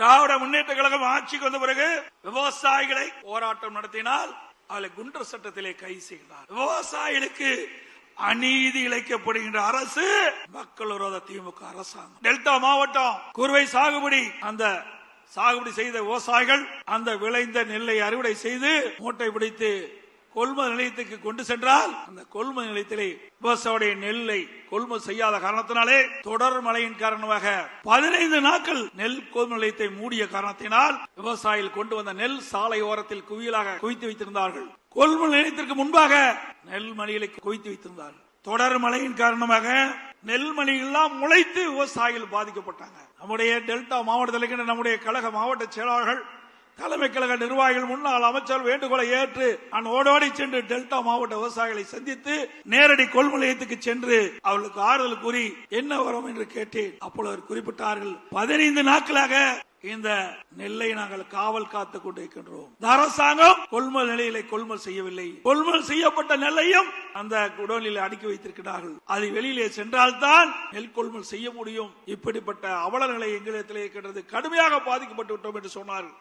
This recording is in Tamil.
திராவிட முன்னேற்ற கழகம் ஆட்சிக்கு வந்த பிறகு விவசாயிகளை போராட்டம் நடத்தினால் அவளை குண்டர் சட்டத்திலே கைது செய்கிறார். விவசாயிகளுக்கு அநீதி இழைக்கப்படுகின்ற அரசு மக்கள் விரோத திமுக அரசாங்கம். டெல்டா மாவட்டம் குறுவை சாகுபடி, அந்த சாகுபடி செய்த விவசாயிகள் அந்த விளைந்த நெல்லை அறுவடை செய்து மூட்டை பிடித்து கொள்முதல் நிலையத்துக்கு கொண்டு சென்றால் அந்த கொள்முதல் நிலையத்திலே விவசாயிய நெல்லை கொள்முதல் செய்யாத காரணத்தினாலே தொடர் மழையின் காரணமாக 15 நாட்கள் நெல் கொள்முதல் நிலையத்தை மூடிய காரணத்தினால் விவசாயிகள் கொண்டு வந்த நெல் சாலை ஓரத்தில் குவியலாக குவித்து வைத்திருந்தார்கள். கொள்முதல் நிலையத்திற்கு முன்பாக நெல் மணிகளை குவித்து வைத்திருந்தார்கள். தொடர் மழையின் காரணமாக நெல்மணி எல்லாம் முளைத்து விவசாயிகள் பாதிக்கப்பட்டாங்க. நம்முடைய டெல்டா மாவட்டத்தில் இருக்கின்ற நம்முடைய கழக மாவட்ட செயலாளர்கள், தலைமை கழக நிர்வாகிகள், முன்னாள் அமைச்சர் வேண்டுகோளை ஏற்று நான் ஓடோடி சென்று டெல்டா மாவட்ட விவசாயிகளை சந்தித்து நேரடி கொள்முதல் நிலையத்துக்கு சென்று அவர்களுக்கு ஆறுதல் கூறி என்ன வரும் என்று கேட்டேன். அப்பொழுது குறிப்பிட்டார்கள், 15 நாட்களாக இந்த நெல்லை நாங்கள் காவல் காத்துக் கொண்டிருக்கின்றோம். அரசாங்கம் கொள்முதல் நிலையிலே கொள்முதல் செய்யவில்லை. கொள்முதல் செய்யப்பட்ட நெல்லையும் அந்த குடோனில் அடுக்கி வைத்திருக்கிறார்கள். அது வெளியிலே சென்றால்தான் நெல் கொள்முதல் செய்ய முடியும். இப்படிப்பட்ட அவல நிலை எங்களிடத்திலே இருக்கின்றது. கடுமையாக பாதிக்கப்பட்டு விட்டோம் என்று சொன்னார்கள்.